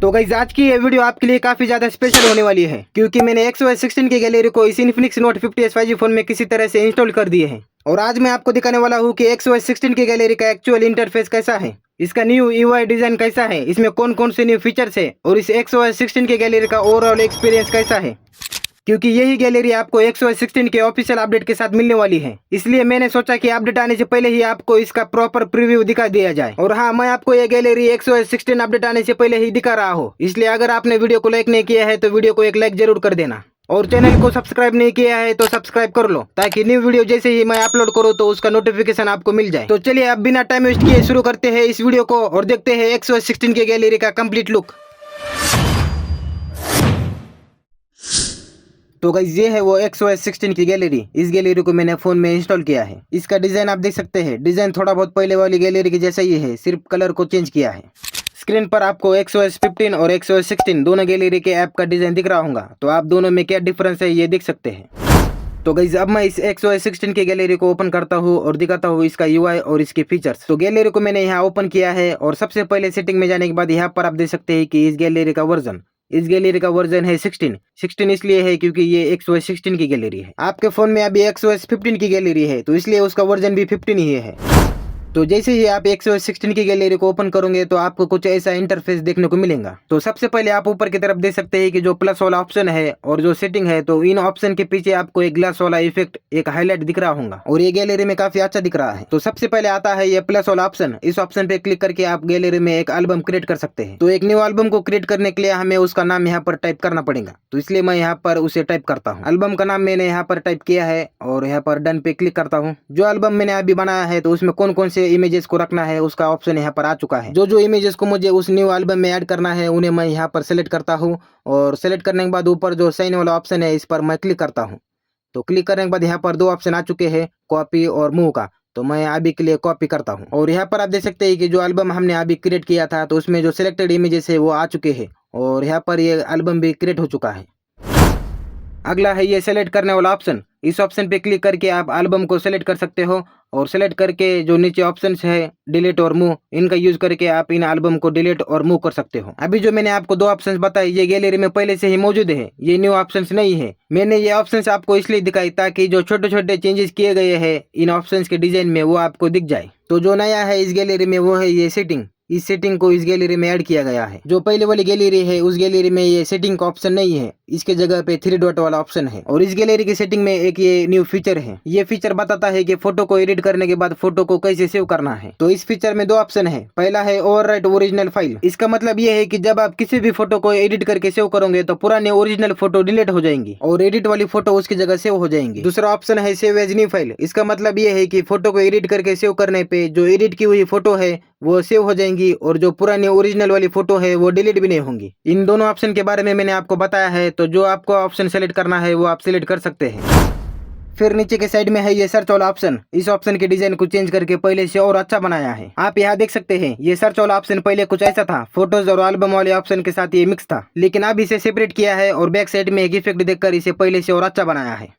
तो गाइस आज की ये वीडियो आपके लिए काफी ज्यादा स्पेशल होने वाली है क्योंकि मैंने XOS 16 की गैलरी को इस Infinix note 50s 5G phone में किसी तरह से इंस्टॉल कर दिए हैं। और आज मैं आपको दिखाने वाला हूँ कि XOS 16 की गैलरी का एक्चुअल इंटरफेस कैसा है, इसका न्यू UI डिजाइन कैसा है, इसमें कौन कौन से न्यू फीचर्स है और इस XOS 16 की गैलरी का ओवरऑल एक्सपीरियंस कैसा है, क्योंकि यही गैलरी आपको XOS 16 के ऑफिशियल अपडेट के साथ मिलने वाली है। इसलिए मैंने सोचा कि अपडेट आने से पहले ही आपको इसका प्रॉपर प्रीव्यू दिखा दिया जाए। और हाँ, मैं आपको ये गैलरी XOS 16 अपडेट आने से पहले ही दिखा रहा हूँ, इसलिए अगर आपने वीडियो को लाइक नहीं किया है तो वीडियो को एक लाइक जरूर कर देना और चैनल को सब्सक्राइब नहीं किया है तो सब्सक्राइब कर लो ताकि न्यू वीडियो जैसे ही मैं अपलोड करूँ तो उसका नोटिफिकेशन आपको मिल जाए। तो चलिए अब बिना टाइम वेस्ट किए शुरू करते हैं इस वीडियो को और देखते हैं XOS 16 की गैलरी का कंप्लीट लुक। तो गाइस ये है वो XOS 16 की गैलरी। इस गैलरी को मैंने फोन में इंस्टॉल किया है। इसका डिजाइन आप देख सकते हैं, डिजाइन थोड़ा बहुत पहले वाली गैलरी की जैसा ही है, सिर्फ कलर को चेंज किया है। स्क्रीन पर आपको XOS 15 और XOS 16 दोनों गैलरी के ऐप का डिजाइन दिख रहा होगा, तो आप दोनों में क्या डिफरेंस है ये देख सकते हैं। तो गाइस अब मैं इस XOS 16 की गैलरी को ओपन करता हूँ और दिखाता हूँ इसका UI और इसके फीचर्स। तो गैलरी को मैंने यहाँ ओपन किया है और सबसे पहले सेटिंग में जाने के बाद यहाँ पर आप देख सकते हैं कि इस गैलरी का वर्जन है 16 इसलिए है क्योंकि ये XOS 16 की गैलरी है। आपके फोन में अभी XOS 15 की गैलरी है तो इसलिए उसका वर्जन भी 15 ही है। तो जैसे ही आप XOS 16 की गैलरी को ओपन करोगे तो आपको कुछ ऐसा इंटरफेस देखने को मिलेगा। तो सबसे पहले आप ऊपर की तरफ देख सकते हैं कि जो प्लस वाला ऑप्शन है और जो सेटिंग है, तो इन ऑप्शन के पीछे आपको एक ग्लास वाला इफेक्ट, एक हाईलाइट दिख रहा होगा और ये गैलरी में काफी अच्छा दिख रहा है। तो सबसे पहले आता है ये प्लस वाला ऑप्शन। इस ऑप्शन पे क्लिक करके आप गैलरी में एक एल्बम क्रिएट कर सकते हैं। तो एक न्यू एल्बम को क्रिएट करने के लिए हमें उसका नाम यहाँ पर टाइप करना पड़ेगा, तो इसलिए मैं यहाँ पर उसे टाइप करता हूँ। एल्बम का नाम मैंने यहाँ पर टाइप किया है और यहाँ पर डन पे क्लिक करता हूँ। जो एल्बम मैंने अभी बनाया है तो उसमें कौन कौन से इमेजेस को रखना है उसका ऑप्शन यहाँ पर आ चुका है। जो इमेजेस को मुझे उस न्यू एल्बम में ऐड करना है उन्हें मैं यहाँ पर सेलेक्ट करता हूँ और सेलेक्ट करने के बाद ऊपर जो साइन वाला ऑप्शन है इस पर मैं क्लिक करता हूँ। तो क्लिक करने के बाद यहाँ पर दो ऑप्शन आ चुके हैं, कॉपी और मूव का। तो मैं अभी के लिए कॉपी करता हूँ और यहाँ पर आप देख सकते हैं कि जो एल्बम हमने अभी क्रिएट किया था तो उसमें जो सिलेक्टेड इमेजेस है वो आ चुके हैं और यहाँ पर ये एल्बम भी क्रिएट हो चुका है। अगला है ये सेलेक्ट करने वाला ऑप्शन। इस ऑप्शन पे क्लिक करके आप एल्बम को सेलेक्ट कर सकते हो और सेलेक्ट करके जो नीचे ऑप्शंस है डिलीट और मूव, इनका यूज करके आप इन एल्बम को डिलीट और मूव कर सकते हो। अभी जो मैंने आपको दो ऑप्शंस बताए ये गैलरी में पहले से ही मौजूद है, ये न्यू ऑप्शंस नहीं है। मैंने ये ऑप्शंस आपको इसलिए दिखाई ताकि जो छोटे छोटे चेंजेस किए गए हैं इन ऑप्शंस के डिजाइन में वो आपको दिख जाए। तो जो नया है इस गैलरी में वो है ये सेटिंग। इस सेटिंग को इस गैलरी में ऐड किया गया है। जो पहले वाली गैलरी है उस गैलरी में ये सेटिंग का ऑप्शन नहीं है, इसके जगह पे 3 डॉट वाला ऑप्शन है। और इस गैलरी की सेटिंग में एक ये न्यू फीचर है। ये फीचर बताता है कि फोटो को एडिट करने के बाद फोटो को कैसे सेव करना है। तो इस फीचर में दो ऑप्शन है। पहला है ओवरराइट ओरिजिनल फाइल। इसका मतलब ये है कि जब आप किसी भी फोटो को एडिट करके सेव करोगे तो पुरानी ओरिजिनल फोटो डिलीट हो जाएंगी और एडिट वाली फोटो उसकी जगह सेव हो जाएंगी। दूसरा ऑप्शन है सेव एज न्यू फाइल। इसका मतलब ये है कि फोटो को एडिट करके सेव करने पे जो एडिट की हुई फोटो है वो सेव हो जाएंगी और जो पुरानी ओरिजिनल वाली फोटो है वो डिलीट भी नहीं होंगी। इन दोनों ऑप्शन के बारे में मैंने आपको बताया है, तो जो आपको ऑप्शन सेलेक्ट करना है वो आप सिलेक्ट कर सकते हैं। फिर नीचे के साइड में है ये सर्च वाला ऑप्शन। इस ऑप्शन के डिजाइन को चेंज करके पहले से और अच्छा बनाया है। आप यहाँ देख सकते हैं ये सर्च वाला ऑप्शन पहले कुछ ऐसा था, फोटोज और एल्बम वाले ऑप्शन के साथ ये मिक्स था, लेकिन अब इसे सेपरेट किया है और बैक साइड में एक इफेक्ट देकर इसे पहले से और अच्छा बनाया है।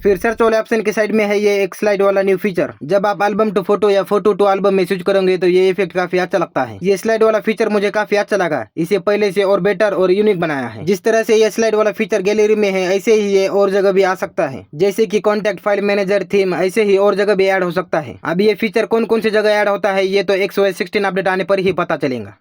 फिर सर्च वाले ऑप्शन के साइड में है ये एक स्लाइड वाला न्यू फीचर। जब आप एल्बम टू फोटो या फोटो टू एल्बम में स्विच करोगे तो ये इफेक्ट काफी अच्छा लगता है। ये स्लाइड वाला फीचर मुझे काफी अच्छा लगा, इसे पहले से और बेटर और यूनिक बनाया है। जिस तरह से ये स्लाइड वाला फीचर गैलरी में है ऐसे ही ये और जगह भी आ सकता है, जैसे कि कॉन्टैक्ट फाइल मैनेजर थीम, ऐसे ही और जगह भी ऐड हो सकता है। अब ये फीचर कौन कौन सी जगह ऐड होता है ये तो XOS 16 अपडेट आने पर ही पता चलेगा।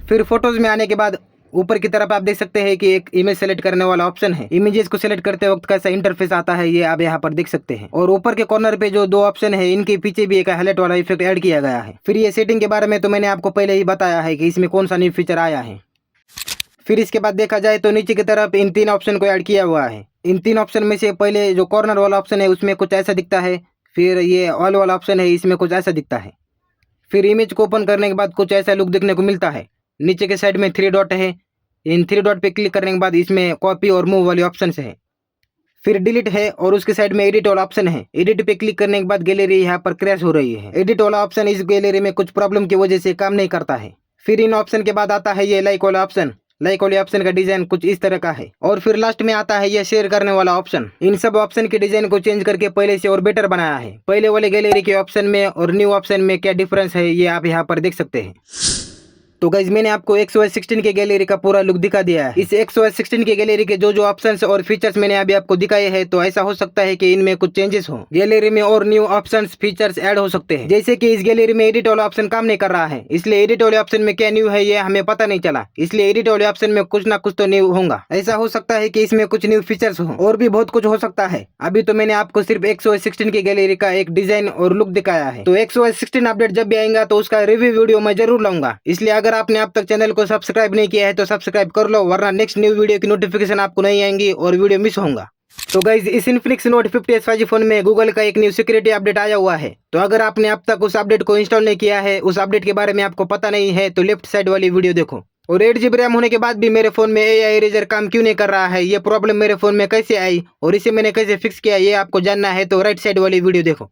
फिर फोटोज में आने के बाद ऊपर की तरफ आप देख सकते हैं कि एक इमेज सेलेक्ट करने वाला ऑप्शन है। इमेजेस को सेलेक्ट करते वक्त कैसा इंटरफेस आता है ये आप यहाँ पर देख सकते हैं। और ऊपर के कॉर्नर पे जो दो ऑप्शन है इनके पीछे भी एक हाईलाइट वाला इफेक्ट ऐड किया गया है। फिर ये सेटिंग के बारे में तो मैंने आपको पहले ही बताया है कि इसमें कौन सा न्यू फीचर आया है। फिर इसके बाद देखा जाए तो नीचे की तरफ इन 3 ऑप्शन को ऐड किया हुआ है। इन 3 ऑप्शन में से पहले जो कॉर्नर वाला ऑप्शन है उसमें कुछ ऐसा दिखता है। फिर ये ऑल वाला ऑप्शन है, इसमें कुछ ऐसा दिखता है। फिर इमेज को ओपन करने के बाद कुछ ऐसा लुक देखने को मिलता है। नीचे के साइड में 3 डॉट है, इन 3 डॉट पे क्लिक करने के बाद इसमें कॉपी और मूव वाले ऑप्शन है। फिर डिलीट है और उसके साइड में एडिट वाला ऑप्शन है। एडिट पे क्लिक करने के बाद गैलरी यहाँ पर क्रैश हो रही है। एडिट वाला ऑप्शन इस गैलरी में कुछ प्रॉब्लम की वजह से काम नहीं करता है। फिर इन ऑप्शन के बाद आता है ये लाइक वाला ऑप्शन। लाइक वाले ऑप्शन का डिजाइन कुछ इस तरह का है। और फिर लास्ट में आता है ये शेयर करने वाला ऑप्शन। इन सब ऑप्शन के डिजाइन को चेंज करके पहले से और बेटर बनाया है। पहले वाले गैलरी के ऑप्शन में और न्यू ऑप्शन में क्या डिफरेंस है ये आप यहाँ पर देख सकते हैं। तो गाइज मैंने आपको XOS 16 के गैलरी का पूरा लुक दिखा दिया है। इस XOS 16 के गैलरी के जो जो ऑप्शंस और फीचर्स मैंने अभी आपको दिखाए हैं, तो ऐसा हो सकता है कि इनमें कुछ चेंजेस हो। गैलरी में और न्यू ऑप्शंस फीचर्स ऐड हो सकते हैं, जैसे कि इस गैलरी में एडिट वाला ऑप्शन काम नहीं कर रहा है, इसलिए एडिट वाले ऑप्शन में क्या न्यू है ये हमें पता नहीं चला, इसलिए एडिट वाले ऑप्शन में कुछ ना कुछ तो न्यू होगा। ऐसा हो सकता है कि इसमें कुछ न्यू फीचर्स हो और भी बहुत कुछ हो सकता है। अभी तो मैंने आपको सिर्फ XOS 16 की गैलरी का एक डिजाइन और लुक दिखाया है, तो XOS 16 अपडेट जब भी आएगा तो उसका रिव्यू वीडियो मैं जरूर लाऊंगा। इसलिए अगर आपने अब तक चैनल को सब्सक्राइब नहीं किया है तो सब्सक्राइब कर लो, वरना नेक्स्ट न्यू वीडियो की नोटिफिकेशन आपको नहीं आएंगी और वीडियो मिस होगा। तो गाइज इस इन्फिनिक्स नोट 50 5G फोन में गूगल का एक न्यू सिक्योरिटी अपडेट आया हुआ है। तो अगर आपने अब तक उस अपडेट को इंस्टॉल नहीं किया है, उस अपडेट के बारे में आपको पता नहीं है, तो लेफ्ट साइड वाली वीडियो देखो। और 8 GB रैम होने के बाद भी मेरे फोन में AI इरेजर काम क्यों नहीं कर रहा है, ये प्रॉब्लम मेरे फोन में कैसे आई और इसे मैंने कैसे फिक्स किया, ये आपको जानना है तो राइट साइड वाली वीडियो देखो।